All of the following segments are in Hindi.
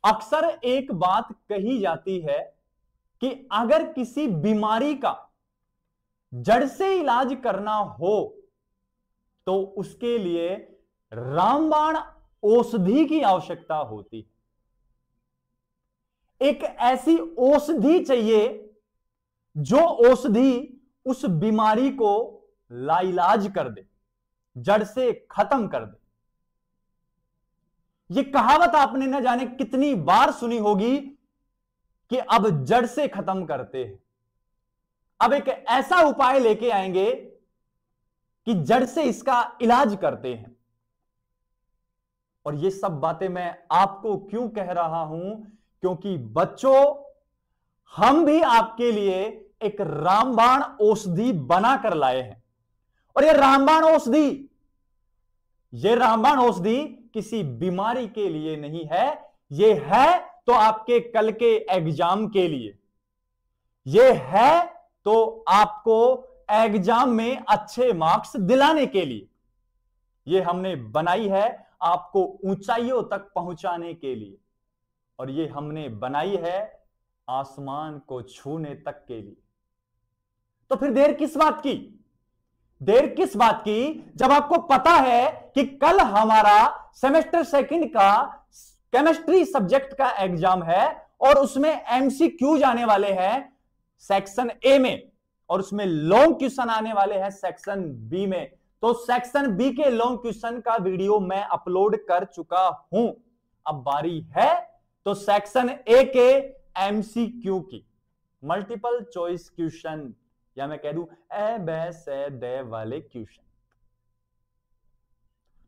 अक्सर एक बात कही जाती है कि अगर किसी बीमारी का जड़ से इलाज करना हो तो उसके लिए रामबाण औषधि की आवश्यकता होती है। एक ऐसी औषधि चाहिए जो औषधि उस बीमारी को लाइलाज कर दे, जड़ से खत्म कर दे। यह कहावत आपने न जाने कितनी बार सुनी होगी कि अब जड़ से खत्म करते हैं, अब एक ऐसा उपाय लेके आएंगे कि जड़ से इसका इलाज करते हैं। और ये सब बातें मैं आपको क्यों कह रहा हूं? क्योंकि बच्चों, हम भी आपके लिए एक रामबाण औषधि बनाकर लाए हैं। और यह रामबाण औषधि किसी बीमारी के लिए नहीं है, यह है तो आपके कल के एग्जाम के लिए, यह है तो आपको एग्जाम में अच्छे मार्क्स दिलाने के लिए। यह हमने बनाई है आपको ऊंचाइयों तक पहुंचाने के लिए, और यह हमने बनाई है आसमान को छूने तक के लिए। तो फिर देर किस बात की? देर किस बात की, जब आपको पता है कि कल हमारा सेमेस्टर सेकंड का केमिस्ट्री सब्जेक्ट का एग्जाम है और उसमें एमसीक्यू आने वाले हैं सेक्शन ए में, और उसमें लॉन्ग क्वेश्चन आने वाले हैं सेक्शन बी में। तो सेक्शन बी के लॉन्ग क्वेश्चन का वीडियो मैं अपलोड कर चुका हूं। अब बारी है तो सेक्शन ए के एमसीक्यू की, मल्टीपल चॉइस क्वेश्चन, या मैं कह दूं ए बे से दे वाले क्वेश्चन।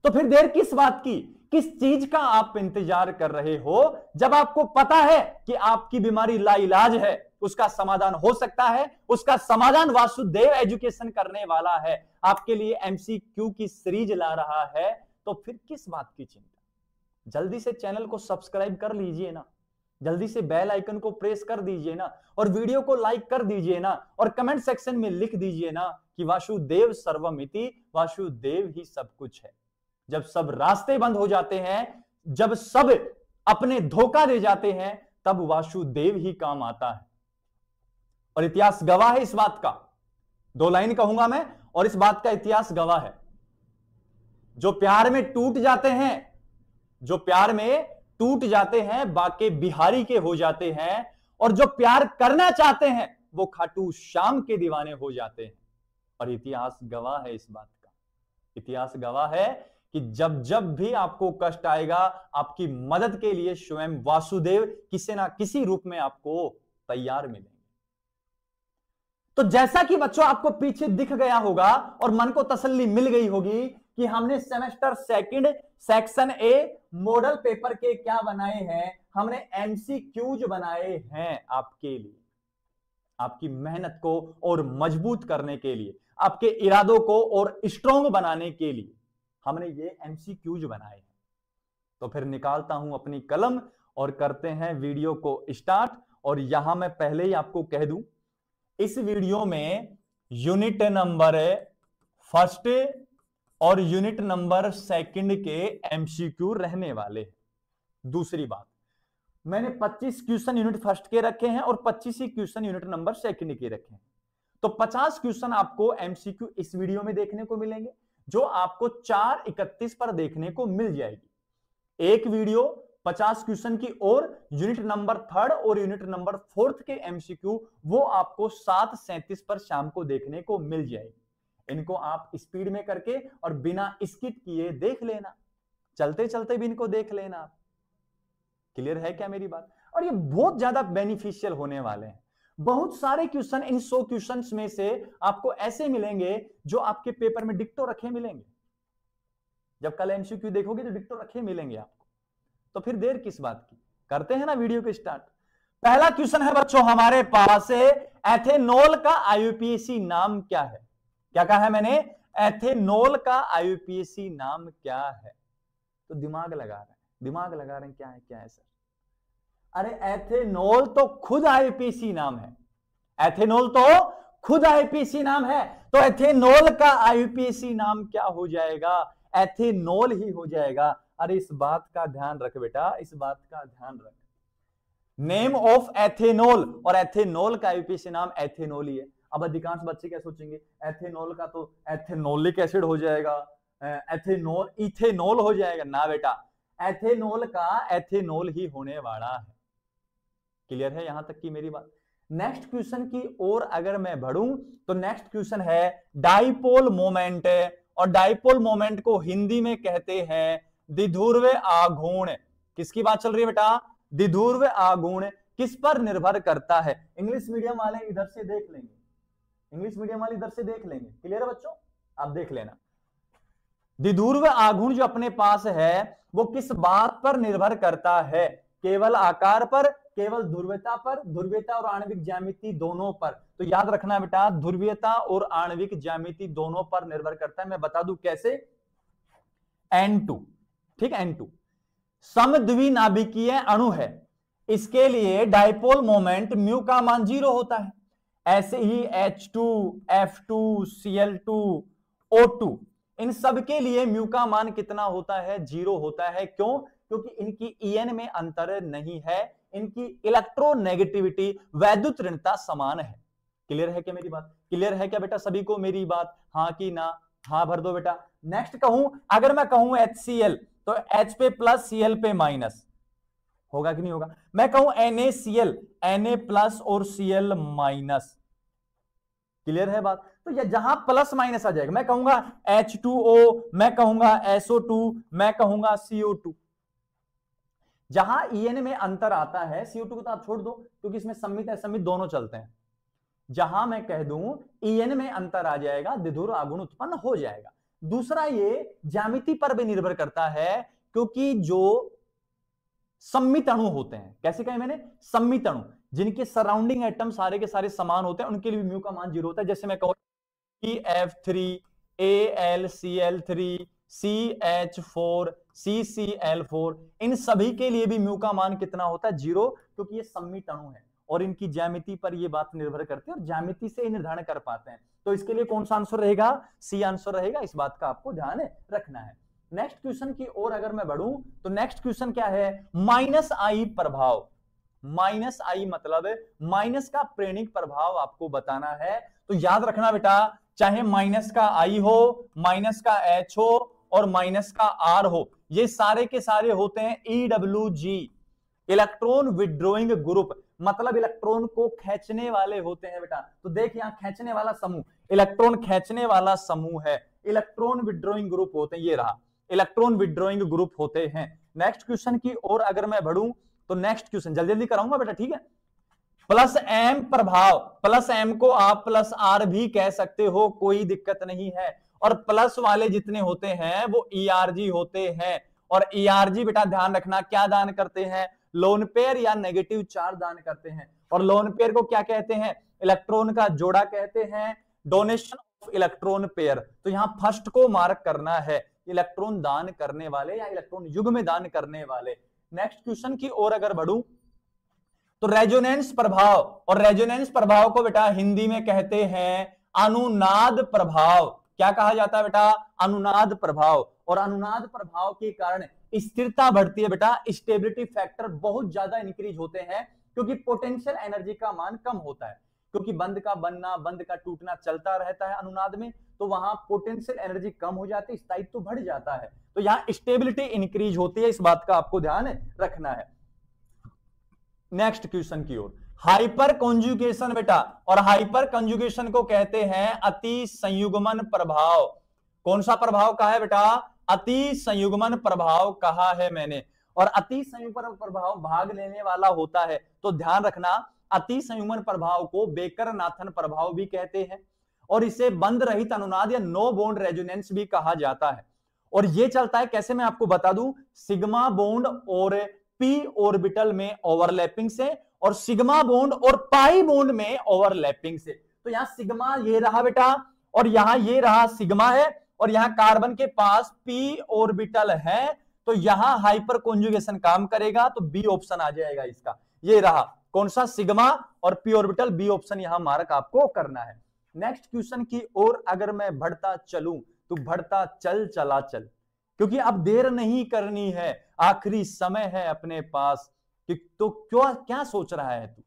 तो फिर देर किस बात की? किस चीज का आप इंतजार कर रहे हो? जब आपको पता है कि आपकी बीमारी लाइलाज है, उसका समाधान हो सकता है, उसका समाधान वासुदेव एजुकेशन करने वाला है, आपके लिए एमसीक्यू की सीरीज ला रहा है, तो फिर किस बात की चिंता? जल्दी से चैनल को सब्सक्राइब कर लीजिए ना, जल्दी से बेल आइकन को प्रेस कर दीजिए ना, और वीडियो को लाइक कर दीजिए ना, और कमेंट सेक्शन में लिख दीजिए ना कि वासुदेव सर्वमिति, वासुदेव ही सब कुछ है। जब सब रास्ते बंद हो जाते हैं, जब सब अपने धोखा दे जाते हैं, तब वासुदेव ही काम आता है। और इतिहास गवाह है इस बात का। 2 लाइन कहूंगा मैं, और इस बात का इतिहास गवाह है। जो प्यार में टूट जाते हैं, जो प्यार में टूट जाते हैं, बाके बिहारी के हो जाते हैं, और जो प्यार करना चाहते हैं वो खाटू श्याम के दीवाने हो जाते हैं। और इतिहास गवाह है इस बात का। इतिहास गवाह है कि जब जब भी आपको कष्ट आएगा, आपकी मदद के लिए स्वयं वासुदेव किसी ना किसी रूप में आपको तैयार मिलेंगे। तो जैसा कि बच्चों आपको पीछे दिख गया होगा और मन को तसल्ली मिल गई होगी कि हमने semester second section A model paper के क्या बनाए हैं, हमने एमसीक्यूज बनाए हैं आपके लिए, आपकी मेहनत को और मजबूत करने के लिए, आपके इरादों को और स्ट्रॉन्ग बनाने के लिए हमने ये एमसीक्यूज बनाए हैं। तो फिर निकालता हूं अपनी कलम और करते हैं वीडियो को स्टार्ट। और यहां मैं पहले ही आपको कह दूं, इस वीडियो में यूनिट नंबर फर्स्ट और यूनिट नंबर सेकंड के एमसीक्यू रहने वाले हैं। दूसरी बात, मैंने 25 क्वेश्चन यूनिट फर्स्ट के रखे हैं और 25 ही क्वेश्चन यूनिट नंबर सेकंड के रखे हैं। तो 50 क्वेश्चन आपको एमसीक्यू इस वीडियो में देखने को मिलेंगे, जो आपको 4:31 पर देखने को मिल जाएगी। एक वीडियो 50 क्वेश्चन की और यूनिट नंबर 3 और यूनिट नंबर 4 के एमसीक्यू वो आपको 7:37 पर शाम को देखने को मिल जाएगी। इनको आप स्पीड में करके और बिना स्किप किए देख लेना, चलते चलते भी इनको देख लेना आप। क्लियर है क्या मेरी बात? और ये बहुत ज्यादा बेनिफिशियल होने वाले हैं। बहुत सारे क्वेश्चन, इन 100 क्वेश्चंस में से आपको ऐसे मिलेंगे जो आपके पेपर में डिक्टो रखे मिलेंगे। जब कल एमसीक्यू देखोगे तो डिक्टो रखे मिलेंगे आपको। तो फिर देर किस बात की, करते हैं ना वीडियो को स्टार्ट। पहला क्वेश्चन है बच्चों हमारे पास, एथेनॉल का आईयूपीएसी नाम क्या है? क्या कहा है मैंने? एथेनॉल का आईयूपीएसी नाम क्या है? तो दिमाग लगा रहे हैं, क्या है सर? अरे एथेनॉल तो खुद आईयूपीएसी नाम है, एथेनॉल तो खुद आईयूपीएसी नाम है। तो एथेनॉल का आईयूपीएसी नाम क्या हो जाएगा? एथेनॉल ही हो जाएगा। अरे इस बात का ध्यान रख बेटा, इस बात का ध्यान रख। नेम ऑफ एथेनॉल, और एथेनॉल का यूपीएससी नाम एथेनॉल ही है। अब अधिकांश बच्चे क्या सोचेंगे, एथेनॉल का तो एथेनोलिक एसिड हो जाएगा, एथेनॉल इथेनॉल हो जाएगा ना बेटा, एथेनॉल का एथेनॉल ही होने वाला है। क्लियर है यहां तक की मेरी बात। नेक्स्ट क्वेश्चन की ओर अगर मैं बढ़ूं तो नेक्स्ट क्वेश्चन है डाइपोल मोमेंट, और डाइपोल मोमेंट को हिंदी में कहते हैं द्विध्रुव आघूर्ण। किसकी बात चल रही है बेटा, द्विध्रुव आघूर्ण किस पर निर्भर करता है। इंग्लिश मीडियम वाले इधर से देख लेंगे, इंग्लिश मीडियम वाले इधर से देख लेंगे। क्लियर है बच्चों, आप देख लेना। द्विध्रुव आघूर्ण जो अपने पास है वो किस बात पर निर्भर करता है, केवल आकार पर, केवल ध्रुवीयता पर, ध्रुवीयता और आणविक ज्यामिति दोनों पर। तो याद रखना बेटा, ध्रुवीयता और आणविक ज्यामिति दोनों पर निर्भर करता है। मैं बता दूं कैसे, N2, ठीक है, N2 समद्विनाभिकीय अणु है, इसके लिए डाइपोल मोमेंट म्यू का मान 0 होता है। ऐसे ही H2, F2, Cl2, O2 इन सब के लिए म्यू का मान कितना होता है, 0 होता है। क्यों, क्योंकि इनकी En में अंतर नहीं है, इनकी इलेक्ट्रोनेगेटिविटी वैद्युत ऋणता समान है। क्लियर है क्या मेरी बात, क्लियर है क्या बेटा सभी को मेरी बात, हाँ कि ना, हाँ भर दो बेटा। नेक्स्ट कहूं, अगर मैं कहूं HCl तो H पे प्लस Cl पे माइनस होगा कि नहीं होगा। मैं कहूं NaCl, Na प्लस और Cl माइनस। क्लियर है बात, तो ये जहां प्लस माइनस आ जाएगा, मैं कहूंगा H2O, मैं कहूंगा SO2, मैं कहूंगा CO2। जहां En में अंतर आता है, CO2 को तो आप छोड़ दो क्योंकि इसमें सम्मित असम्मित दोनों चलते हैं। जहां मैं कह दूं En में अंतर आ जाएगा, द्विध्रुव आघूर्ण उत्पन्न हो जाएगा। दूसरा ये ज्यामिति पर भी निर्भर करता है, क्योंकि जो सम्मित अणु होते हैं, कैसे कहे मैंने, सम्मित अणु जिनके सराउंडिंग एटम सारे के सारे समान होते हैं, उनके लिए म्यू का मान 0 होता है। जैसे मैं कहूं F3, AlCl3, CH4, CCl4 इन सभी के लिए भी म्यू का मान कितना होता है, 0, क्योंकि ये सम्मित अणु है और इनकी ज्यामिति पर ये बात निर्भर करती है और ज्यामिति से निर्धारण कर पाते हैं। तो इसके लिए कौन सा आंसर रहेगा, सी आंसर रहेगा। इस बात का आपको ध्यान रखना है। नेक्स्ट क्वेश्चन की ओर अगर मैं बढ़ूं तो नेक्स्ट क्वेश्चन क्या है, -I प्रभाव। -I मतलब माइनस का प्रेरणिक प्रभाव आपको बताना है। तो याद रखना बेटा, चाहे माइनस का I हो, माइनस का H हो और माइनस का R हो, ये सारे के सारे होते हैं EWG, इलेक्ट्रॉन विड्रॉइंग ग्रुप, मतलब इलेक्ट्रॉन को खींचने वाले होते हैं बेटा। तो देख यहां खींचने वाला समूह, इलेक्ट्रॉन खींचने वाला समूह है, इलेक्ट्रॉन विड्रॉइंग ग्रुप होते हैं। ये रहा, इलेक्ट्रॉन विड्रॉइंग ग्रुप होते हैं। नेक्स्ट क्वेश्चन की ओर अगर मैं बढ़ूं तो नेक्स्ट क्वेश्चन जल्दी जल्दी कराऊंगा बेटा, ठीक है। +M प्रभाव, +M को आप +R भी कह सकते हो, कोई दिक्कत नहीं है। और प्लस वाले जितने होते हैं वो ERG होते हैं, और ERG बेटा ध्यान रखना क्या दान करते हैं, लोन पेयर या नेगेटिव चार्ज दान करते हैं। और लोन पेयर को क्या कहते हैं, इलेक्ट्रॉन का जोड़ा कहते हैं, डोनेशन ऑफ इलेक्ट्रॉन पेयर। तो यहां फर्स्ट को मार्क करना है, इलेक्ट्रॉन दान करने वाले या इलेक्ट्रॉन युग्म दान करने वाले। नेक्स्ट क्वेश्चन की ओर अगर बढ़ूं तो रेजोनेंस प्रभाव, और रेजोनेंस प्रभाव को बेटा हिंदी में कहते हैं अनुनाद प्रभाव। क्या कहा जाता है बेटा, अनुनाद प्रभाव। और अनुनाद प्रभाव के कारण स्थिरता बढ़ती है बेटा, स्टेबिलिटी फैक्टर बहुत ज्यादा इंक्रीज होते हैं, क्योंकि पोटेंशियल एनर्जी का मान कम होता है, क्योंकि बंद का बनना बंद का टूटना चलता रहता है अनुनाद में, तो वहां पोटेंशियल एनर्जी कम हो जाती है, स्थायित्व बढ़ जाता है, तो यहां स्टेबिलिटी इंक्रीज होती है। इस बात का आपको ध्यान रखना है। नेक्स्ट क्वेश्चन की ओर, हाइपर कॉन्जुगेशन बेटा, और हाइपर कॉन्जुगेशन को कहते हैं अति संयुग्मन प्रभाव। कौन सा प्रभाव कहा है बेटा, अति संयुग्मन प्रभाव कहा है मैंने। और अति संयुग्मन प्रभाव भाग लेने वाला होता है, तो ध्यान रखना अति संयुग्मन प्रभाव को बेकर-नाथन प्रभाव भी कहते हैं, और इसे बंद रहित अनुनाद या नो बॉन्ड रेजोनेंस भी कहा जाता है। और ये चलता है कैसे, मैं आपको बता दूं, सिग्मा बॉन्ड और पी ऑर्बिटल में ओवरलैपिंग से, और सिग्मा बॉन्ड और पाई बॉन्ड में ओवरलैपिंग से। तो यहां सिग्मा ये रहा बेटा, और यहां ये रहा सिग्मा है, और यहां कार्बन के पास पी ऑर्बिटल है, तो यहां हाइपर कॉन्जुगेशन काम करेगा, तो बी ऑप्शन आ जाएगा इसका। ये रहा कौन सा, सिग्मा और पी ऑर्बिटल, बी ऑप्शन यहां मार्क आपको करना है। नेक्स्ट क्वेश्चन की ओर अगर मैं बढ़ता चलूं तो बढ़ता चल चला चल, क्योंकि अब देर नहीं करनी है, आखिरी समय है अपने पास। कि तो क्यों, क्या सोच रहा है तू,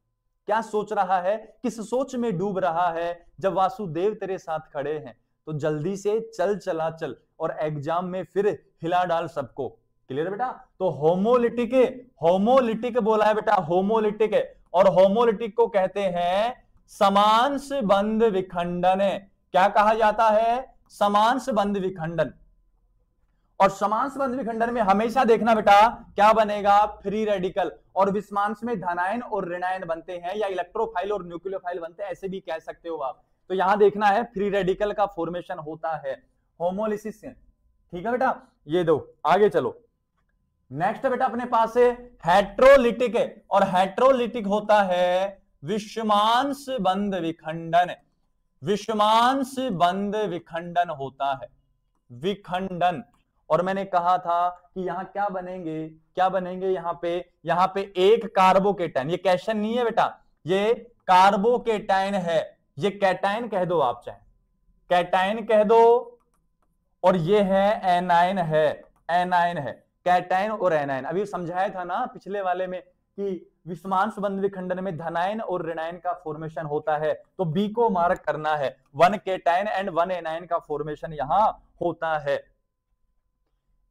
क्या सोच रहा है, किस सोच में डूब रहा है, जब वासुदेव तेरे साथ खड़े हैं। तो जल्दी से चल चला चल और एग्जाम में फिर हिला डाल सबको। क्लियर बेटा? तो होमोलिटिक, होमोलिटिक बोला है बेटा, होमोलिटिक है, और होमोलिटिक को कहते हैं समांश बंध विखंडन। क्या कहा जाता है? समांश बंध विखंडन। और समांश बंध विखंडन में हमेशा देखना बेटा क्या बनेगा? Free radical. और विषमांश में धनायन और ऋणायन बनते हैं, या इलेक्ट्रोफाइल और न्यूक्लियोफाइल बनते हैं, ऐसे भी कह सकते हो आप। तो यहां देखना है फ्री रेडिकल का फॉर्मेशन होता है होमोलिसिस से। ठीक है बेटा? ये दो, आगे चलो। नेक्स्ट बेटा अपने पास है हेट्रोलिटिक है, और हेट्रोलिटिक होता है विषमांश बंध विखंडन। विषमांश बंध विखंडन होता है, विखंडन। और मैंने कहा था कि यहां क्या बनेंगे, क्या बनेंगे यहां पे एक कार्बोकेटाइन। ये कैशन नहीं है बेटा, ये कार्बोकेटाइन है, ये कैटाइन कह दो आप, चाहे कैटाइन कह दो, और ये है एनाइन है, एनाइन है, कैटाइन और एनाइन। अभी समझाया था ना पिछले वाले में कि विषमांश बंध विखंडन में धनायन और ऋणायन का फॉर्मेशन होता है, तो बी को मार्क करना है। 1 कैटाइन एंड 1 एनायन का फॉर्मेशन यहां होता है।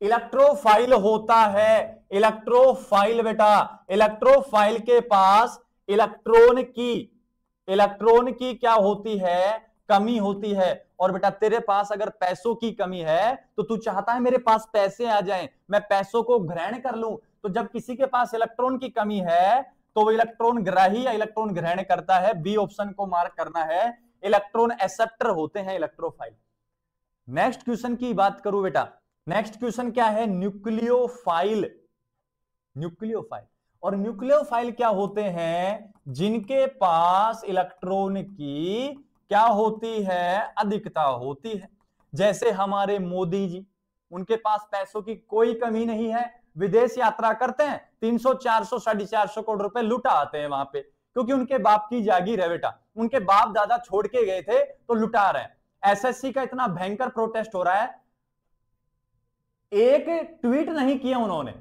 इलेक्ट्रोफाइल होता है, इलेक्ट्रोफाइल बेटा, इलेक्ट्रोफाइल के पास इलेक्ट्रॉन की क्या होती है? कमी होती है। और बेटा तेरे पास अगर पैसों की कमी है तो तू चाहता है मेरे पास पैसे आ जाएं, मैं पैसों को ग्रहण कर लूं। तो जब किसी के पास इलेक्ट्रॉन की कमी है तो वो इलेक्ट्रॉन ग्राही या इलेक्ट्रॉन ग्रहण करता है। बी ऑप्शन को मार्क करना है। इलेक्ट्रॉन एक्सेप्टर होते हैं इलेक्ट्रोफाइल। नेक्स्ट क्वेश्चन की बात करूं बेटा, नेक्स्ट क्वेश्चन क्या है? न्यूक्लियोफाइल। न्यूक्लियोफाइल, और न्यूक्लियोफाइल क्या होते हैं? जिनके पास इलेक्ट्रॉन की क्या होती है? अधिकता होती है। जैसे हमारे मोदी जी, उनके पास पैसों की कोई कमी नहीं है, विदेश यात्रा करते हैं, 300 400 450 करोड़ रुपए लुटा आते हैं वहां पे, क्योंकि उनके बाप की जागीर है बेटा, उनके बाप दादा छोड़ के गए थे तो लुटा रहे हैं। एसएससी का इतना भयंकर प्रोटेस्ट हो रहा है, एक ट्वीट नहीं किया उन्होंने।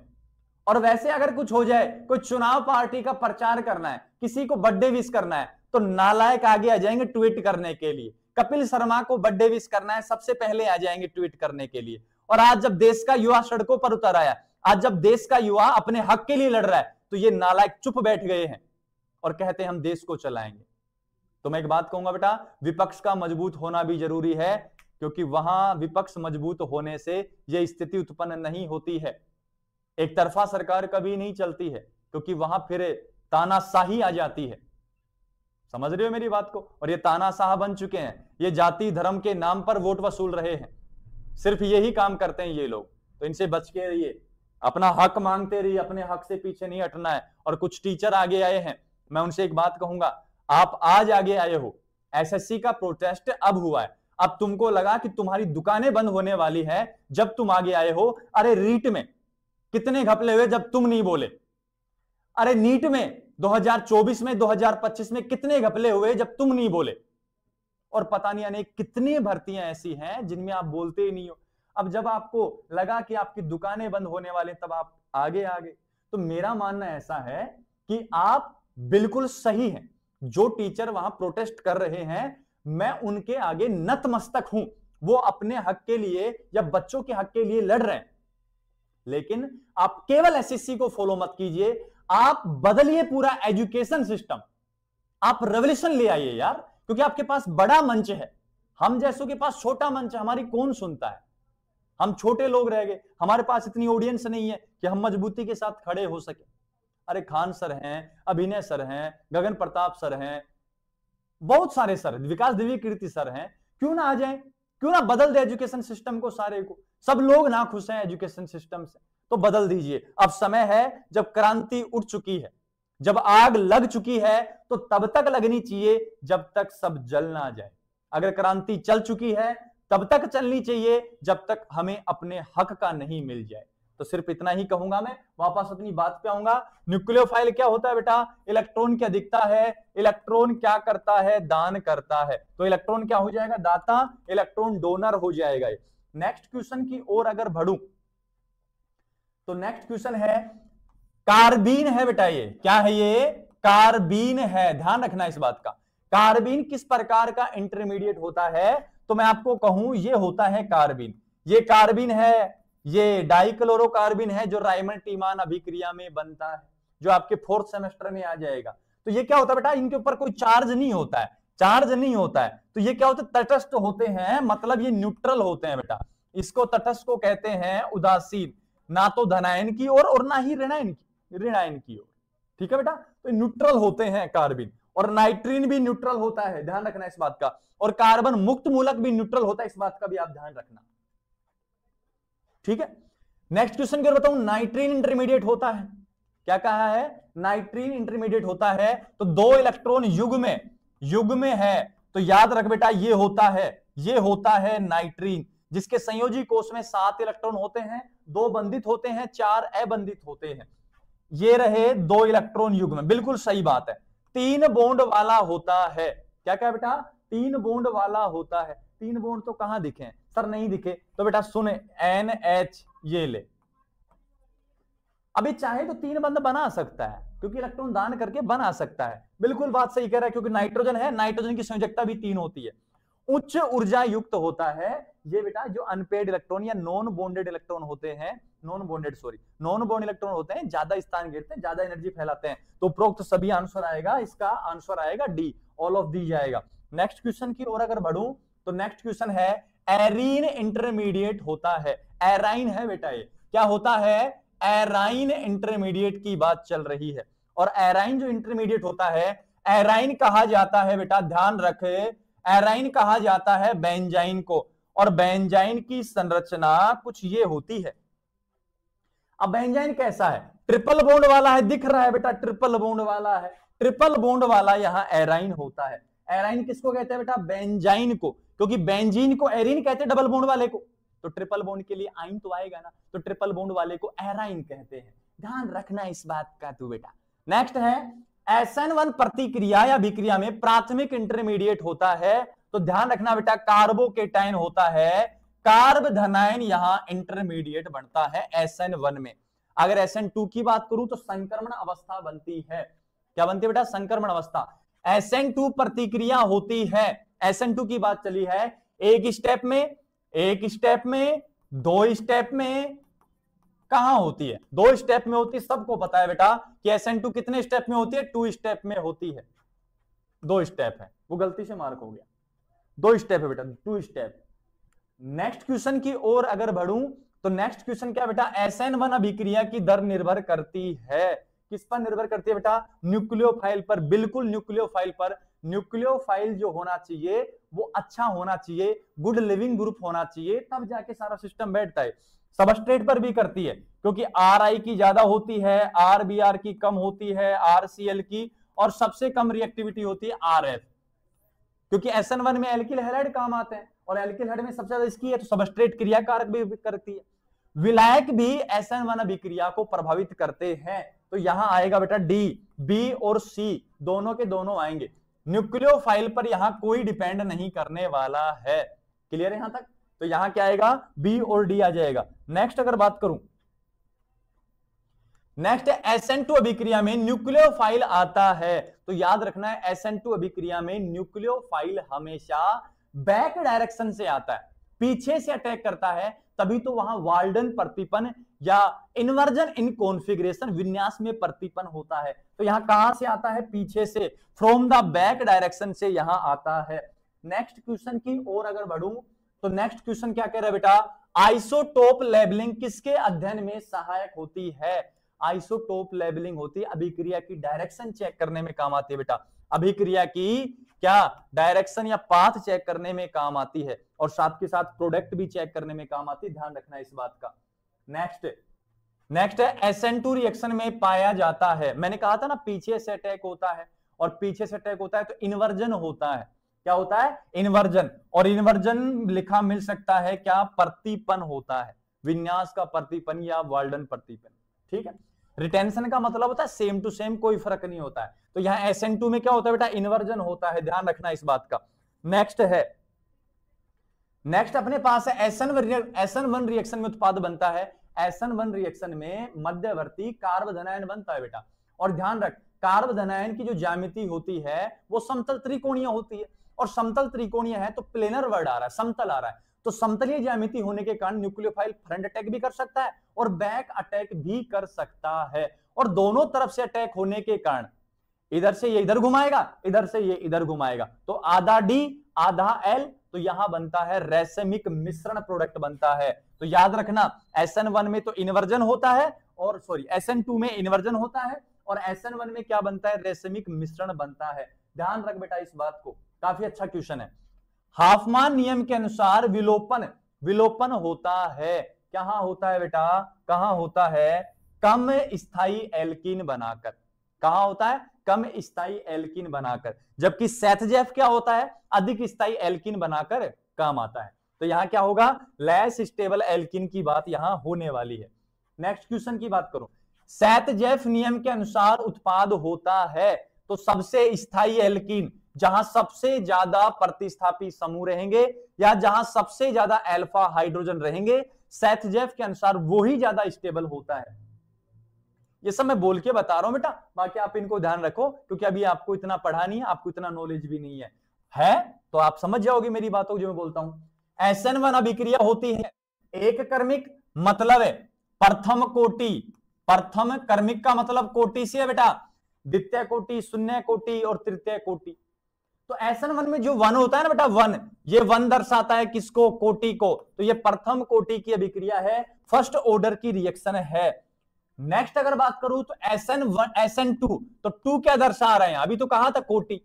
और वैसे अगर कुछ हो जाए, कोई चुनाव पार्टी का प्रचार करना है, किसी को बर्थडे विश करना है, तो नालायक आगे आ जाएंगे ट्वीट करने के लिए। कपिल शर्मा को बर्थडे विश करना है, सबसे पहले आ जाएंगे ट्वीट करने के लिए। और आज जब देश का युवा सड़कों पर उतर आया, आज जब देश का युवा अपने हक के लिए लड़ रहा है, तो ये नालायक चुप बैठ गए हैं और कहते हैं हम देश को चलाएंगे। तो मैं एक बात कहूंगा बेटा, विपक्ष का मजबूत होना भी जरूरी है, क्योंकि वहां विपक्ष मजबूत होने से यह स्थिति उत्पन्न नहीं होती है। एक तरफा सरकार कभी नहीं चलती है, क्योंकि वहां फिर तानाशाही आ जाती है। समझ रहे हो मेरी बात को? और ये तानाशाह बन चुके हैं, ये जाति धर्म के नाम पर वोट वसूल रहे हैं, सिर्फ यही काम करते हैं ये लोग। तो इनसे बच के रहिए, अपना हक मांगते रहिए, अपने हक से पीछे नहीं हटना है। और कुछ टीचर आगे आए हैं, मैं उनसे एक बात कहूंगा, आप आज आगे आए हो, एसएससी का प्रोटेस्ट अब हुआ है, अब तुमको लगा कि तुम्हारी दुकानें बंद होने वाली है जब तुम आगे आए हो। अरे रीट में कितने घपले हुए जब तुम नहीं बोले? अरे नीट में 2024 में 2025 में कितने घपले हुए जब तुम नहीं बोले? और पता नहीं अनेक कितनी भर्तियां ऐसी हैं जिनमें आप बोलते ही नहीं हो। अब जब आपको लगा कि आपकी दुकानें बंद होने वाले, तब आप आगे आ गए। तो मेरा मानना ऐसा है कि आप बिल्कुल सही हैं। जो टीचर वहां प्रोटेस्ट कर रहे हैं, मैं उनके आगे नतमस्तक हूं। वो अपने हक के लिए या बच्चों के हक के लिए लड़ रहे हैं। लेकिन आप केवल एसएससी को फॉलो मत कीजिए, आप बदलिए पूरा एजुकेशन सिस्टम, आप रेवोल्यूशन ले आइए यार, क्योंकि आपके पास बड़ा मंच है। हम जैसों के पास छोटा मंच है, हमारी कौन सुनता है? हम छोटे लोग रह गए, हमारे पास इतनी ऑडियंस नहीं है कि हम मजबूती के साथ खड़े हो सके। अरे खान सर हैं, अभिनय सर हैं, गगन प्रताप सर हैं, बहुत सारे सर, विकास दिव्य कीर्ति सर हैं, क्यों ना आ जाएं? क्यों ना बदल दे एजुकेशन सिस्टम को सारे को? सब लोग ना खुश हैं एजुकेशन सिस्टम से, तो बदल दीजिए। अब समय है, जब क्रांति उठ चुकी है, जब आग लग चुकी है, तो तब तक लगनी चाहिए जब तक सब जल ना जाए। अगर क्रांति चल चुकी है तब तक चलनी चाहिए जब तक हमें अपने हक का नहीं मिल जाए। तो सिर्फ इतना ही कहूंगा, मैं वापस अपनी बात पे आऊंगा। न्यूक्लियोफाइल क्या होता है बेटा? इलेक्ट्रॉन की अधिकता है। इलेक्ट्रॉन क्या करता है? दान करता है। तो इलेक्ट्रॉन क्या हो जाएगा? दाता। इलेक्ट्रॉन डोनर हो जाएगा। नेक्स्ट क्वेश्चन की ओर अगर बढ़ूं तो नेक्स्ट क्वेश्चन है कार्बीन है बेटा, ये क्या है, ये कार्बीन है, ध्यान रखना इस बात का। कार्बीन किस प्रकार का इंटरमीडिएट होता है, तो मैं आपको कहूं ये होता है कार्बीन। ये कार्बीन है, ये डाइक्लोरोकार्बीन है जो रायमंड टीमान अभिक्रिया में बनता है, जो आपके 4th सेमेस्टर में आ जाएगा। तो ये क्या होता है बेटा, इनके ऊपर कोई चार्ज नहीं होता है, चार्ज नहीं होता है, तो ये क्या होते हैं, तटस्थ होते हैं, मतलब ये न्यूट्रल होते हैं बेटा। इसको तटस्थ को कहते हैं उदासीन, ना तो धनायन की ओर और ना ही ऋणायन की ओर, ठीक है बेटा। तो न्यूट्रल होते हैं कार्बन, और नाइट्रीन भी न्यूट्रल होता है, ध्यान रखना इस बात का। और कार्बन मुक्त मूलक भी न्यूट्रल होता है, इस बात का भी आप ध्यान रखना, ठीक है। नेक्स्ट क्वेश्चन की बताऊं, नाइट्रीन इंटरमीडिएट होता है, क्या कहा है, नाइट्रीन इंटरमीडिएट होता है, तो 2 इलेक्ट्रॉन युग में है, तो याद रख बेटा ये होता है नाइट्रीन, जिसके संयोजी कोष में 7 इलेक्ट्रॉन होते हैं, 2 बंधित होते हैं, 4 अबंधित होते हैं। ये रहे 2 इलेक्ट्रॉन युग्म, बिल्कुल सही बात है। 3 बॉन्ड वाला होता है, क्या क्या बेटा, 3 बॉन्ड वाला होता है। 3 बॉन्ड तो कहां दिखे सर, नहीं दिखे, तो बेटा सुने NH ये ले। अभी चाहे तो 3 बंध बना सकता है, क्योंकि इलेक्ट्रॉन दान करके बना सकता है, बिल्कुल बात सही कह रहा है, क्योंकि नाइट्रोजन है, नाइट्रोजन की संयोजकता भी 3 होती है। उच्च ऊर्जा युक्त होता है ये बेटा, जो अनपेड इलेक्ट्रॉन या नॉन बॉन्डेड इलेक्ट्रॉन होते हैं, नॉन बॉन्ड इलेक्ट्रॉन होते हैं, ज्यादा स्थान घेरते हैं, ज्यादा एनर्जी फैलाते हैं। तो उपरोक्त सभी आंसर आएगा, इसका आंसर आएगा डी, ऑल ऑफ दी जाएगा। नेक्स्ट क्वेश्चन की ओर अगर बढ़ूं, तो नेक्स्ट क्वेश्चन है एरीन इंटरमीडिएट होता है। एराइन है बेटा, ये क्या होता है, एराइन इंटरमीडिएट की बात चल रही है। और एराइन जो इंटरमीडिएट होता है, एराइन कहा जाता है बेटा, ध्यान रखे, एराइन कहा जाता है बेंजाइन को, और बेंजाइन की संरचना कुछ ये होती है। अब बेंजाइन कैसा है, ट्रिपल बॉन्ड वाला है, दिख रहा है बेटा, ट्रिपल बॉन्ड वाला है, ट्रिपल बॉन्ड वाला यहां एराइन होता है। एराइन किसको कहते हैं बेटा, बेंजाइन को, क्योंकि बेंजीन को एरीन कहते हैं डबल बॉन्ड वाले को, तो ट्रिपल बॉन्ड के लिए आइन तो आएगा ना, तो ट्रिपल बॉन्ड वाले को एराइन कहते हैं, ध्यान रखना इस बात का तू बेटा। नेक्स्ट है SN1 प्रतिक्रिया या अभिक्रिया में प्राथमिक इंटरमीडिएट होता है, तो ध्यान रखना बेटा कार्बोकेटाइन होता है, कार्ब धनायन यहां इंटरमीडिएट बनता है SN1 में। अगर SN2 की बात करूं तो संक्रमण अवस्था बनती है, क्या बनती है बेटा, संक्रमण अवस्था। SN2 प्रतिक्रिया होती है, SN2 की बात चली है, एक स्टेप में, 2 स्टेप में, कहां होती है, 2 स्टेप में होती है। सबको पता है बेटा कि SN2 कितने स्टेप में होती है, 2 स्टेप में होती है, 2 स्टेप है, वो गलती से मार्क हो गया, 2 स्टेप है बेटा, 2 स्टेप। नेक्स्ट क्वेश्चन की ओर अगर बढ़ूं, तो नेक्स्ट क्वेश्चन क्या बेटा, SN1 अभिक्रिया की दर निर्भर करती है, किस पर निर्भर करती है बेटा, न्यूक्लियोफाइल पर, बिल्कुल न्यूक्लियोफाइल पर। न्यूक्लियोफाइल जो होना चाहिए वो अच्छा होना चाहिए, गुड लिविंग ग्रुप होना चाहिए, तब जाके सारा सिस्टम बैठता है। सबस्ट्रेट पर भी करती है, क्योंकि RI की ज्यादा होती है, RBr की कम होती है, RCl की, और सबसे कम रिएक्टिविटी होती है RF, क्योंकि SN1 में एल्किल हैलाइड काम आते हैं, और एल्किल हैलाइड में सबसे ज्यादा इसकी है, तो सबस्ट्रेट क्रियाकारक भी करती है। विलायक भी SN1 अभिक्रिया को प्रभावित करते हैं, तो यहां आएगा बेटा डी, बी और सी दोनों के दोनों आएंगे। न्यूक्लियोफाइल पर यहां कोई डिपेंड नहीं करने वाला है, क्लियर है यहां तक, तो यहां क्या आएगा, बी और डी आ जाएगा। नेक्स्ट अगर बात करूं, नेक्स्ट SN2 अभिक्रिया में न्यूक्लियोफाइल आता है, तो याद रखना है SN2 अभिक्रिया में न्यूक्लियोफाइल हमेशा बैक डायरेक्शन से आता है, पीछे से अटैक करता है, तभी तो वहां वाल्डन प्रतिपन या इन्वर्जन इन कॉन्फ़िगरेशन विन्यास में प्रतिपन होता है। तो यहां कहां से आता है, पीछे से, फ्रॉम द बैक डायरेक्शन से यहां आता है। नेक्स्ट क्वेश्चन की ओर अगर बढ़ूं, तो नेक्स्ट क्वेश्चन क्या कह रहा है बेटा, आइसोटोप लेबलिंग किसके अध्ययन में सहायक होती है। आइसोटोप लेबलिंग होती है अभिक्रिया की डायरेक्शन चेक करने में काम आती है बेटा, अभिक्रिया की क्या डायरेक्शन या पाथ चेक करने में काम आती है, और साथ के साथ प्रोडक्ट भी चेक करने में काम आती है, ध्यान रखना इस बात का। नेक्स्ट है SN2 रिएक्शन में पाया जाता है, मैंने कहा था ना पीछे से अटैक होता है, और पीछे से अटैक होता है तो इन्वर्जन होता है, क्या होता है, इन्वर्जन, और इन्वर्जन लिखा मिल सकता है क्या, प्रतिपन होता है, विन्यास का प्रतिपन या वाल्डन प्रतिपन, ठीक है। रिटेंशन का मतलब होता है सेम टू सेम, कोई फर्क नहीं होता है, तो यहां SN2 में क्या होता है बेटा, इन्वर्जन होता है, ध्यान रखना इस बात का। नेक्स्ट अपने पास है SN1 रिएक्शन में उत्पाद बनता है SN1 रिएक्शन में मध्यवर्ती कार्बोधनायन बनता है बेटा। और ध्यान रख, कार्बोधनायन की जो ज्यामिति होती है वो समतल त्रिकोणीय होती है, और समतल त्रिकोणीय है तो प्लेनर वर्ड आ रहा है, समतल आ रहा है, तो समतलीय ज्यामिति होने के कारण न्यूक्लियोफाइल फ्रंट अटैक भी कर सकता है और बैक अटैक भी कर सकता है। और दोनों तरफ से अटैक होने के कारण इधर से ये इधर घुमाएगा, इधर से ये इधर घुमाएगा, तो आधा डी आधा एल, तो यहां बनता है रेशमिक मिश्रण प्रोडक्ट बनता है। तो याद रखना SN1 में तो इन्वर्जन होता है, और सॉरी SN2 में इन्वर्जन होता है, और SN1 में क्या बनता है, रेशमिक मिश्रण बनता है। ध्यान रख बेटा इस बात को, काफी अच्छा क्वेश्चन है। हाफमान नियम के अनुसार विलोपन होता है, कहां होता है बेटा, कहां होता है, कम स्थायी एल्कीन बनाकर। कहां होता है, कम स्थायी एल्कीन बनाकर, जबकि सेथजेफ क्या होता है, अधिक स्थायी एल्कीन बनाकर काम आता है। तो यहां क्या होगा, लेस स्टेबल एल्कीन की बात यहां होने वाली है। नेक्स्ट क्वेश्चन की बात करो, सेथजेफ नियम के अनुसार उत्पाद होता है तो सबसे स्थायी एल्कीन, जहां सबसे ज्यादा प्रतिस्थापी समूह रहेंगे या जहां सबसे ज्यादा अल्फा हाइड्रोजन रहेंगे, सेथजेफ के अनुसार वो ही ज्यादा स्टेबल होता है। ये सब मैं बोल के बता रहा हूं बेटा, बाकी आप इनको ध्यान रखो, क्योंकि अभी आपको इतना पढ़ा नहीं है, आपको इतना नॉलेज भी नहीं है तो आप समझ जाओगे मेरी बातों जो मैं बोलता हूं। SN1 अभिक्रिया होती है एक कर्मिक, मतलब है प्रथम कोटि, प्रथम कर्मिक का मतलब कोटि से है बेटा, द्वितीय कोटि, शून्य कोटि और तृतीय कोटि। तो SN1 में जो 1 होता है ना बेटा, 1, ये 1 दर्शाता है किसको, कोटि को, तो ये प्रथम कोटि की अभिक्रिया है, फर्स्ट ऑर्डर की रिएक्शन है। नेक्स्ट अगर बात करूं तो SN2, तो 2 क्या दर्शा रहे हैं, अभी तो कहा था कोटि,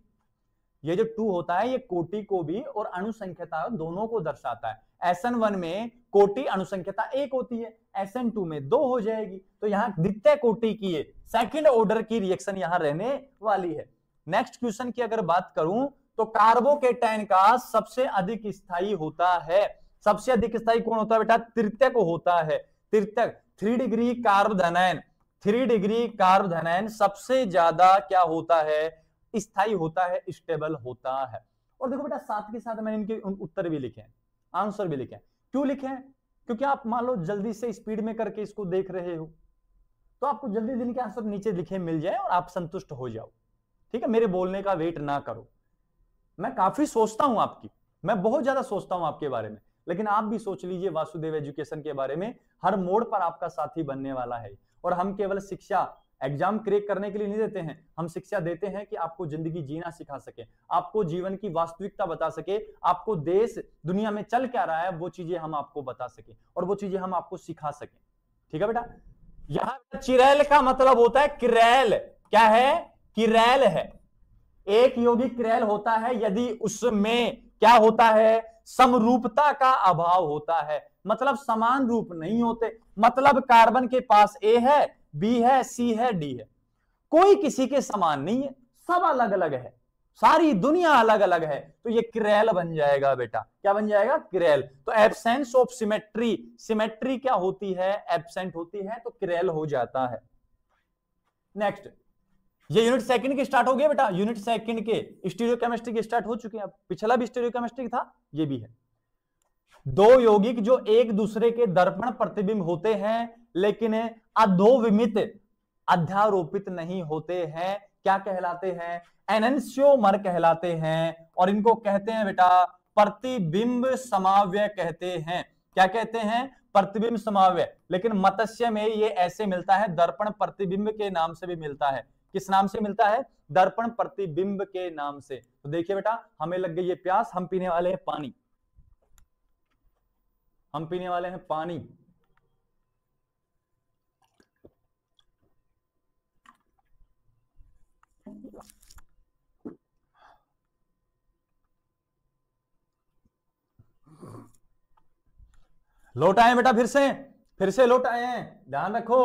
ये जो 2 होता है ये कोटि को भी और अणुसंख्यता दोनों को दर्शाता है। SN1 में कोटि अणुसंख्यता 1 होती है, SN2 में 2 हो जाएगी, तो यहां द्वितीय कोटि की सेकंड ऑर्डर की रिएक्शन यहां रहने वाली है। नेक्स्ट क्वेश्चन की अगर बात करूं तो कार्बोकेटायन का सबसे अधिक स्थायी होता है, सबसे अधिक स्थायी कौन होता है बेटा, तृतीय को होता है, तृतीय 3 डिग्री कार्बोधनायन, 3 डिग्री कार्बोधनायन सबसे ज्यादा क्या होता है, स्थायी होता है, स्टेबल होता है। और देखो बेटा साथ के साथ मैंने इनके उत्तर भी लिखे हैं, आंसर भी लिखे हैं। क्यों लिखे हैं, क्योंकि आप मान लो जल्दी से स्पीड में करके इसको देख रहे हो तो आपको जल्दी दिन के आंसर नीचे लिखे मिल जाए और आप संतुष्ट हो जाओ, ठीक है, मेरे बोलने का वेट ना करो। मैं काफी सोचता हूं आपकी, मैं बहुत ज्यादा सोचता हूं आपके बारे में, लेकिन आप भी सोच लीजिए वासुदेव एजुकेशन के बारे में, हर मोड़ पर आपका साथी बनने वाला है। और हम केवल शिक्षा एग्जाम क्रैक करने के लिए नहीं देते हैं, हम शिक्षा देते हैं कि आपको जिंदगी जीना सिखा सके, आपको जीवन की वास्तविकता बता सके, आपको देश दुनिया में चल क्या रहा है वो चीजें हम आपको बता सके और वो चीजें हम आपको सिखा सके, ठीक है बेटा। यहां चिरैल का मतलब होता है किरैल, क्या है, किरैल है, एक यौगिक किरैल होता है यदि उसमें क्या होता है, समरूपता का अभाव होता है, मतलब समान रूप नहीं होते, मतलब कार्बन के पास A है, B है, C है, D है, कोई किसी के समान नहीं है, सब अलग अलग है, सारी दुनिया अलग अलग है, तो ये किरैल बन जाएगा बेटा, क्या बन जाएगा, किरैल। तो एब्सेंस ऑफ सिमेट्री, सिमेट्री क्या होती है, एब्सेंट होती है, तो किरैल हो जाता है। नेक्स्ट, ये यूनिट सेकंड के स्टार्ट हो गया बेटा, यूनिट सेकंड के स्टीरियोकेमिस्ट्री के स्टार्ट हो चुके हैं, पिछला भी स्टीरियोकेमिस्ट्री था, ये भी है। दो यौगिक जो एक दूसरे के दर्पण प्रतिबिंब होते हैं लेकिन अधोविमित अध्यारोपित नहीं होते हैं, क्या कहलाते हैं, एनेंशियोमर कहलाते हैं, और इनको कहते हैं बेटा प्रतिबिंब समाव्य कहते हैं, क्या कहते हैं, प्रतिबिंब समाव्य। लेकिन मत्स्य में ये ऐसे मिलता है, दर्पण प्रतिबिंब के नाम से भी मिलता है, किस नाम से मिलता है, दर्पण प्रतिबिंब के नाम से। तो देखिए बेटा हमें लग गई ये प्यास, हम पीने वाले हैं पानी, हम पीने वाले हैं पानी। लौट आए बेटा, फिर से लौट आए हैं, ध्यान रखो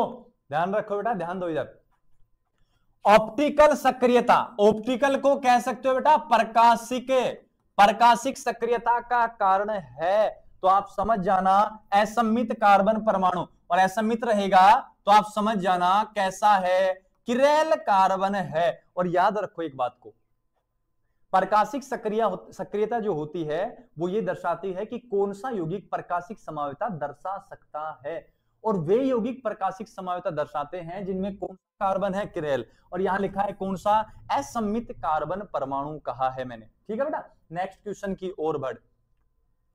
बेटा, ध्यान दो इधर। ऑप्टिकल सक्रियता, ऑप्टिकल को कह सकते हो बेटा प्रकाशिक सक्रियता का कारण है, तो आप समझ जाना असममित कार्बन परमाणु, और असममित रहेगा तो आप समझ जाना कैसा है, किरैल कार्बन है। और याद रखो एक बात को, प्रकाशिक सक्रियता जो होती है वो ये दर्शाती है कि कौन सा यौगिक प्रकाशिक समाव्यता दर्शा सकता है, और वे यौगिक प्रकाशिक समायोता दर्शाते हैं जिनमें कौन सा कार्बन है, किरेल, और यहां लिखा है कौन सा, असममित कार्बन परमाणु कहा है मैंने। ठीक है बेटा, नेक्स्ट क्वेश्चन की ओर बढ़।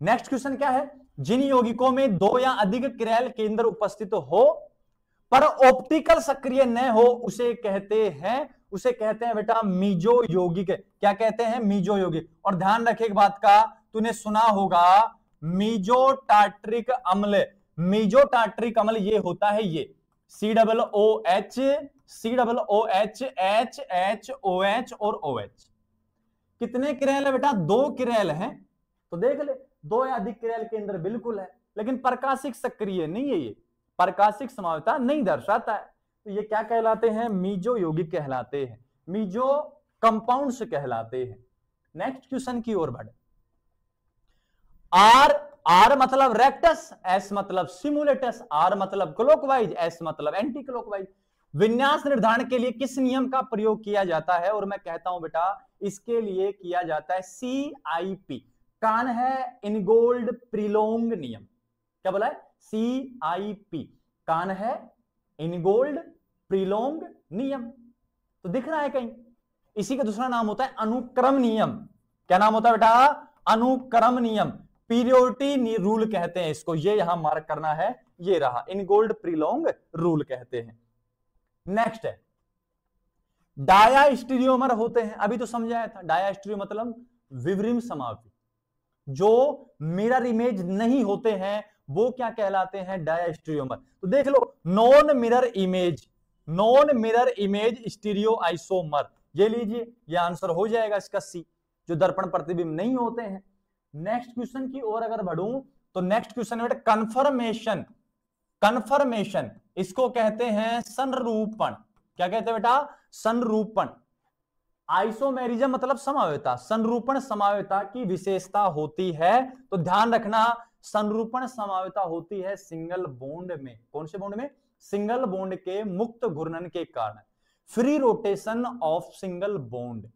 नेक्स्ट क्वेश्चन क्या है, जिन यौगिकों में 2 या अधिक किरेल केंद्र उपस्थित हो पर ऑप्टिकल सक्रिय न हो उसे कहते हैं बेटा मीजो यौगिक। क्या कहते हैं, मीजो यौगिक। और ध्यान रखे एक बात का, तूने सुना होगा मीजो टार्ट्रिक अम्ल। मीजो टार्ट्रिक अम्ल ये होता है ये COOH, COOH, HHOH और OH। कितने किरेल है बेटा, 2 किरेल हैं। तो देख ले, 2 या अधिक किरेल केंद्र बिल्कुल है, लेकिन प्रकाशिक सक्रिय नहीं है, ये प्रकाशिक समायोता नहीं दर्शाता है। तो ये क्या कहलाते हैं, मीजो यौगिक कहलाते हैं, मीजो कंपाउंड्स कहलाते हैं। नेक्स्ट क्वेश्चन की ओर बढ़े। आर मतलब रेक्टस, एस मतलब सिमुलेटस, आर मतलब क्लॉकवाइज, एस मतलब एंटी क्लॉकवाइज। विन्यास निर्धारण के लिए किस नियम का प्रयोग किया जाता है, और मैं कहता हूं बेटा इसके लिए किया जाता है CIP, कान है इनगोल्ड प्रिलोंग नियम। क्या बोला है, CIP, कान है इनगोल्ड प्रिलोंग नियम। तो दिख रहा है कहीं, इसी का दूसरा नाम होता है अनुक्रम नियम। क्या नाम होता है बेटा, अनुक्रम नियम, पीरियोडिटी रूल कहते हैं इसको। ये यहां मार्क करना है, ये रहा इनगोल्ड प्रिलोंग रूल कहते हैं। नेक्स्ट है डायास्टीरियोमर होते हैं, अभी तो समझाया था। डायास्टीरियो मतलब विवरिम समावि, जो मिरर इमेज नहीं होते हैं वो क्या कहलाते हैं, डायास्टीरियोमर। तो देख लो, non mirror image stereo isomer, ये लीजिए, ये आंसर हो जाएगा इसका C, जो दर्पण प्रतिबिंब नहीं होते हैं। नेक्स्ट क्वेश्चन की ओर अगर बढ़ूं तो नेक्स्ट क्वेश्चन है बेटा कन्फर्मेशन, इसको कहते हैं संरूपण। क्या कहते हैं बेटा, संरूपण। आइसोमेरिज्म मतलब समावेता, संरूपण समावेता की विशेषता होती है। तो ध्यान रखना, संरूपण समावेता होती है सिंगल बॉन्ड में। कौन से बॉन्ड में, सिंगल बॉन्ड के मुक्त घूर्णन के कारण, free rotation of single bond.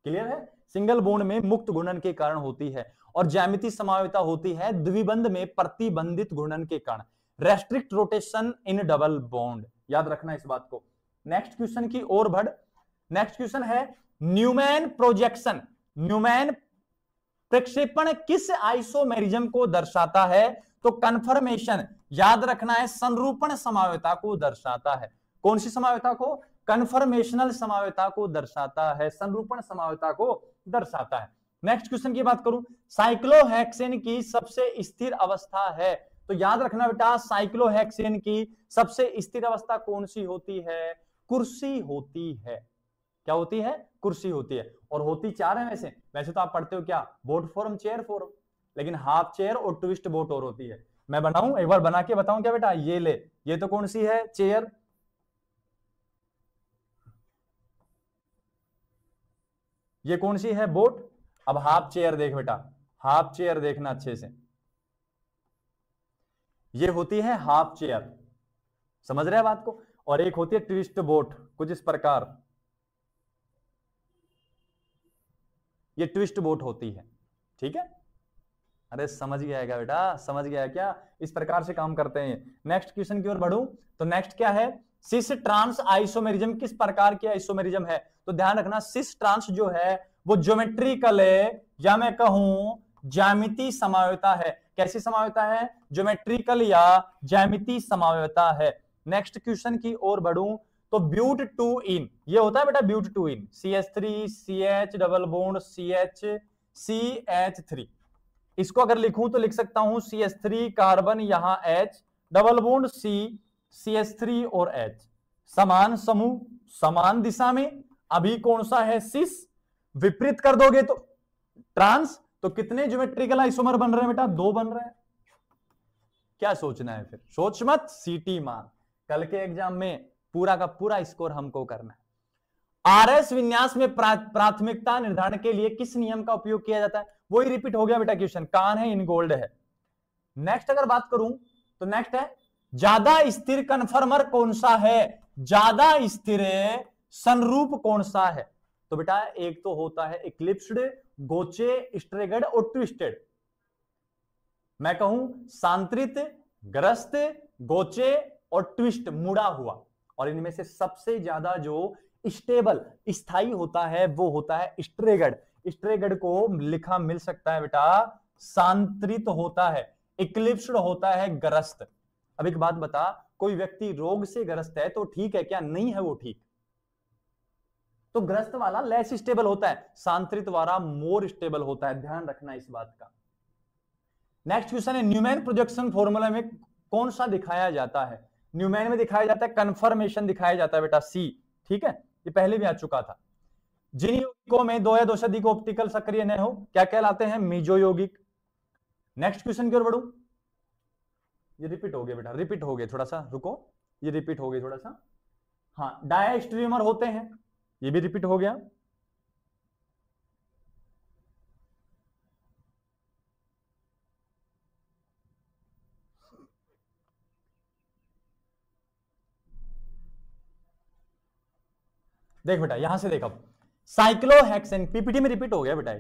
Clear है, सिंगल बॉन्ड में मुक्त घूर्णन के कारण होती है। और ज्यामितीय समावेता होती है द्विबंध में प्रतिबंधित घूर्णन के कारण, restrict rotation in double bond. याद रखना इस बात को। नेक्स्ट क्वेश्चन की ओर बढ़। नेक्स्ट क्वेश्चन है न्यूमैन प्रोजेक्शन, न्यूमैन प्रक्षेपण किस आइसोमेरिज्म को दर्शाता है, तो कन्फर्मेशन। याद रखना है संरूपण समावेता को दर्शाता है। कौन सी समावेता को, कन्फर्मेशनल समावेता को दर्शाता है, संरूपण समावेता को दर्शाता है। नेक्स्ट क्वेश्चन की बात करूं, साइक्लोहेक्सेन की सबसे स्थिर अवस्था है, तो याद रखना बेटा साइक्लोहेक्सेन की सबसे स्थिर अवस्था कौन सी होती है, कुर्सी होती है। क्या होती है, कुर्सी होती है। और होती 4 है वैसे तो आप पढ़ते हो क्या, बोट फॉर्म, चेयर फॉर्म, लेकिन हाफ चेयर और ट्विस्ट बोट और होती है। मैं बनाऊं, एक बार बना के बताऊं क्या बेटा, ये ले, ये तो कौन सी है, चेयर। ये कौन सी है, बोट। अब हाफ चेयर देख बेटा, हाफ चेयर देखना अच्छे से, ये होती है हाफ चेयर, समझ रहे हैं बात को। और एक होती है ट्विस्ट बोट, कुछ इस प्रकार, ये ट्विस्ट बोट होती है। ठीक है, अरे समझ गया क्या बेटा, समझ गया क्या, इस प्रकार से काम करते हैं। नेक्स्ट क्वेश्चन की ओर बढ़ूं तो नेक्स्ट क्या है, सिस ट्रांस आइसोमेरिज्म किस प्रकार की आइसोमेरिज्म है, तो ध्यान रखना सिस ट्रांस जो है वो ज्योमेट्रिकल या मैं कहूं ज्यामितीय समावेता है। कैसी समावेता है, ज्योमेट्रिकल या ज्यामितीय समावेता है। नेक्स्ट क्वेश्चन की ओर बढ़ूं तो ब्यूट टू इन, ये होता है बेटा but two ene, CH3 CH double bond CH CH3। इसको अगर लिखूं तो लिख सकता हूं CH3 कार्बन, यहां H double bond C CH3 और H, समान समूह समान दिशा में। अभी कौन सा है, सिस। विपरीत कर दोगे तो ट्रांस, तो कितने ज्योमेट्रिकल आइसोमर बन रहे हैं बेटा, 2 बन रहे हैं। क्या सोचना है फिर, सोच मत, सीटी मान। कल के एग्जाम में पूरा का पूरा स्कोर हमको करना है। RS विन्यास में प्राथमिकता निर्धारण के लिए किस नियम का उपयोग किया जाता है, वही रिपीट हो गया बेटा क्वेश्चन, कान है इनगोल्ड है। नेक्स्ट अगर बात करूं तो नेक्स्ट है ज्यादा स्थिर कन्फर्मर कौन सा है, ज्यादा स्थिर संरूप कौन सा है, तो बेटा एक तो होता है इक्लिप्स्ड, गोचे, स्ट्रेगड और ट्विस्टेड। मैं कहूं सांत्रित, ग्रस्त, गोचे और ट्विस्ट, मुड़ा हुआ। और इनमें से सबसे ज्यादा जो स्टेबल स्थायी होता है वो होता है स्ट्रेगड। स्ट्रेगड को लिखा मिल सकता है बेटा सांत्रित होता है, इक्लिप्स्ड होता है, ग्रस्त। अब एक बात बता, कोई व्यक्ति रोग से ग्रस्त है तो ठीक है क्या? नहीं है वो ठीक। तो ग्रस्त वाला लेस स्टेबल होता है, सांत्रित वाला मोर स्टेबल होता है, ध्यान रखना इस बात का। नेक्स्ट क्वेश्चन है, न्यूमैन प्रोजेक्शन फॉर्मूला में कौन सा दिखाया जाता है? न्यूमैन में दिखाया जाता है कन्फर्मेशन दिखाया जाता है बेटा, सी। ठीक है, ये पहले भी आ चुका था। जिन यौगिकों में दो या दो से अधिक ऑप्टिकल सक्रिय न हो क्या कहलाते हैं? मेसो यौगिक। नेक्स्ट क्वेश्चन की ओर बढ़ूं। ये रिपीट हो गया बेटा, रिपीट हो गया, थोड़ा सा रुको, ये रिपीट हो गया थोड़ा सा। हाँ, डायस्ट्रीमर होते हैं, ये भी रिपीट हो गया। देख बेटा, यहां से देखो, साइक्लोहेक्सेन, पीपीटी में रिपीट हो गया बेटा।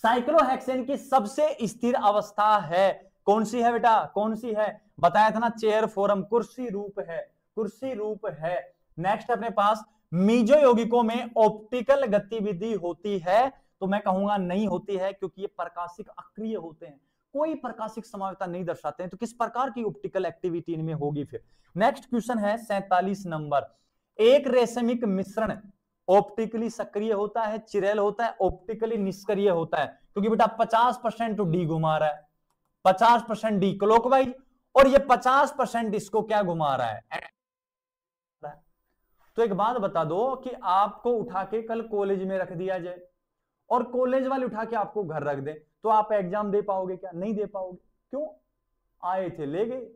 साइक्लोहेक्सेन की सबसे स्थिर अवस्था है, कौन सी है बेटा? कौन सी है? बताया था ना, चेयर फॉर्म, कुर्सी रूप है, कुर्सी रूप है। नेक्स्ट अपने पास मेसो यौगिकों में ऑप्टिकल गतिविधि होती है, तो मैं कहूंगा नहीं होती है, क्योंकि ये प्रकाशिक अक्रिय होते हैं, कोई प्रकाशिक समावता नहीं दर्शाते हैं, तो किस प्रकार की ऑप्टिकल एक्टिविटी इनमें होगी फिर? नेक्स्ट क्वेश्चन है 47 नंबर, एक रेशमिक मिश्रण ऑप्टिकली सक्रिय होता है, चिरेल होता है, ऑप्टिकली निष्क्रिय होता है? क्योंकि बेटा 50% तो डी घुमा रहा है, 50% डी क्लॉकवाइज, और ये 50% इसको क्या घुमा रहा है? तो एक बात बता दो कि आपको उठा के कल कॉलेज में रख दिया जाए और कॉलेज वाले उठा के आपको घर रख दे, तो आप एग्जाम दे पाओगे क्या? नहीं दे पाओगे। क्यों? आए थे ले गए,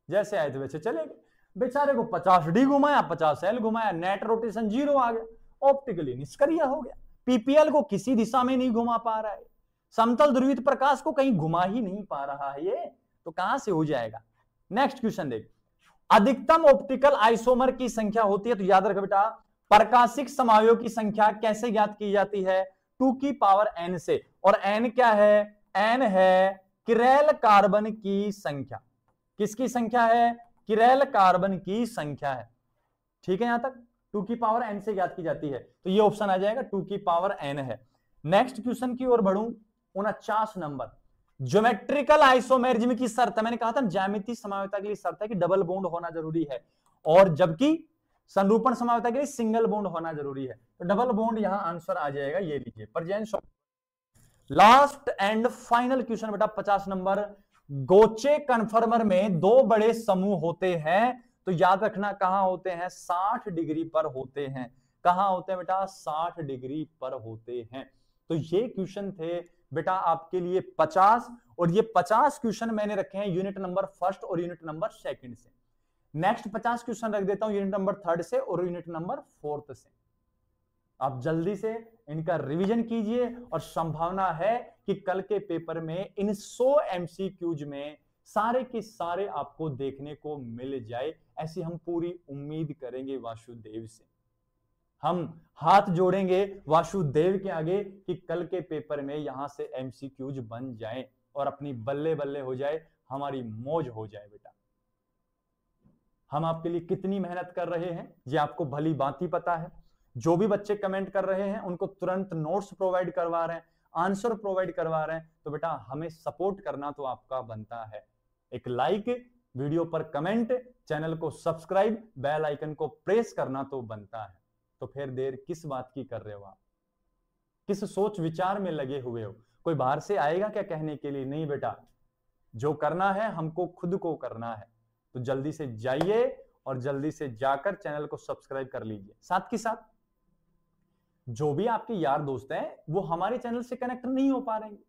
जैसे आए थे वैसे चले गए। बेचारे को 50 डी घुमाया, 50 एल घुमाया, नेट रोटेशन 0 आ गया, ऑप्टिकली निष्क्रिय हो गया। पीपीएल को किसी दिशा में नहीं घुमा पा रहा है, समतल ध्रुवित प्रकाश को कहीं घुमा ही नहीं पा रहा है ये, तो कहां से हो जाएगा? नेक्स्ट क्वेश्चन देख, अधिकतम ऑप्टिकल आइसोमर की संख्या होती है, तो याद रख बेटा, प्रकाशिक समावयों की संख्या कैसे ज्ञात की जाती है? 2 की पावर n से, और n क्या है? n है किरेल कार्बन की संख्या। किसकी संख्या है? किरेल कार्बन की संख्या है। ठीक है, यहां तक 2 की पावर n से ज्ञात की जाती है, तो ये ऑप्शन आ जाएगा 2 की पावर n है। नेक्स्ट क्वेश्चन की ओर बढ़ूं, 49 नंबर, ज्योमेट्रिकल आइसोमेरिज्म की शर्त है, मैंने कहा था ज्यामितीय समावयता के लिए शर्त है कि डबल बॉन्ड होना जरूरी है, और जबकि संरूपण समावयता के लिए सिंगल बॉन्ड होना जरूरी है, तो डबल बॉन्ड यहां आंसर आ जाएगा, ये लीजिए presence. Last and final question बेटा 50 नंबर, गोचे कन्फर्मर में दो बड़े समूह होते हैं, तो याद रखना कहां होते हैं? 60 डिग्री पर होते हैं। कहां होते हैं बेटा? 60 डिग्री पर होते हैं। तो ये क्वेश्चन थे बेटा आपके लिए 50, और ये 50 क्वेश्चन मैंने रखे हैं यूनिट नंबर 1 और यूनिट नंबर 2 से। नेक्स्ट 50 क्वेश्चन रख देता हूं यूनिट नंबर 3 से और यूनिट नंबर 4 से। आप जल्दी से इनका रिवीजन कीजिए, और संभावना है कि कल के पेपर में इन 100 एमसीक्यूज में सारे के सारे आपको देखने को मिल जाए, ऐसी हम पूरी उम्मीद करेंगे वासुदेव से। हम हाथ जोड़ेंगे वासुदेव के आगे कि कल के पेपर में यहां से एमसीक्यूज बन जाएं और अपनी बल्ले बल्ले हो जाए, हमारी मौज हो जाए बेटा। हम आपके लिए कितनी मेहनत कर रहे हैं ये आपको भली भांति पता है। जो भी बच्चे कमेंट कर रहे हैं उनको तुरंत नोट्स प्रोवाइड करवा रहे हैं, आंसर प्रोवाइड करवा रहे हैं, तो बेटा हमें सपोर्ट करना तो आपका बनता है। एक लाइक, वीडियो पर कमेंट, चैनल को सब्सक्राइब, बेल आइकन को प्रेस करना तो बनता है। तो फिर देर किस बात की कर रहे हो आप? किस सोच विचार में लगे हुए हो? कोई बाहर से आएगा क्या कहने के लिए? नहीं बेटा, जो करना है हमको खुद को करना है। तो जल्दी से जाइए और जल्दी से जाकर चैनल को सब्सक्राइब कर लीजिए। साथ के साथ जो भी आपके यार दोस्त हैं वो हमारे चैनल से कनेक्ट नहीं हो पा रहे हैं,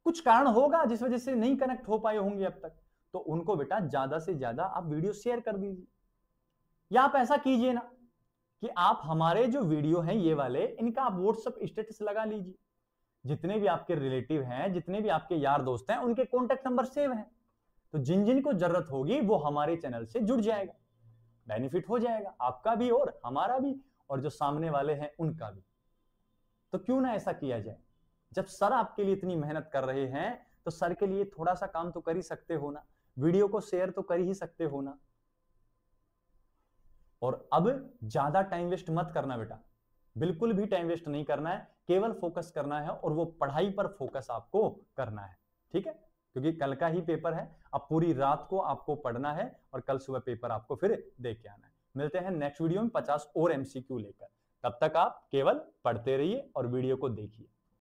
कुछ कारण होगा जिस वजह से नहीं कनेक्ट हो पाए होंगे अब तक, तो उनको बेटा ज्यादा से ज्यादा आप वीडियो शेयर कर दीजिए। या आप ऐसा कीजिए ना कि आप हमारे जो वीडियो हैं ये वाले, इनका आप व्हाट्सएप स्टेटस लगा लीजिए। जितने भी आपके रिलेटिव हैं, जितने भी आपके यार दोस्त हैं, उनके कॉन्टेक्ट नंबर सेव हैं, तो जिन जिन को जरूरत होगी वो हमारे चैनल से जुड़ जाएगा, बेनिफिट हो जाएगा आपका भी और हमारा भी, और जो सामने वाले हैं उनका भी। तो क्यों ना ऐसा किया जाए? जब सर आपके लिए इतनी मेहनत कर रहे हैं तो सर के लिए थोड़ा सा काम तो कर ही सकते हो ना। वीडियो को शेयर तो कर ही सकते हो ना। और अब ज्यादा टाइम वेस्ट मत करना बेटा, बिल्कुल भी टाइम वेस्ट नहीं करना है, केवल फोकस करना है और वो पढ़ाई पर फोकस आपको करना है, ठीक है, क्योंकि कल का ही पेपर है। अब पूरी रात को आपको पढ़ना है और कल सुबह पेपर आपको फिर दे के आना है। मिलते हैं नेक्स्ट वीडियो में 50 और एमसीक्यू लेकर, तब तक आप केवल पढ़ते रहिए और वीडियो को देखिए।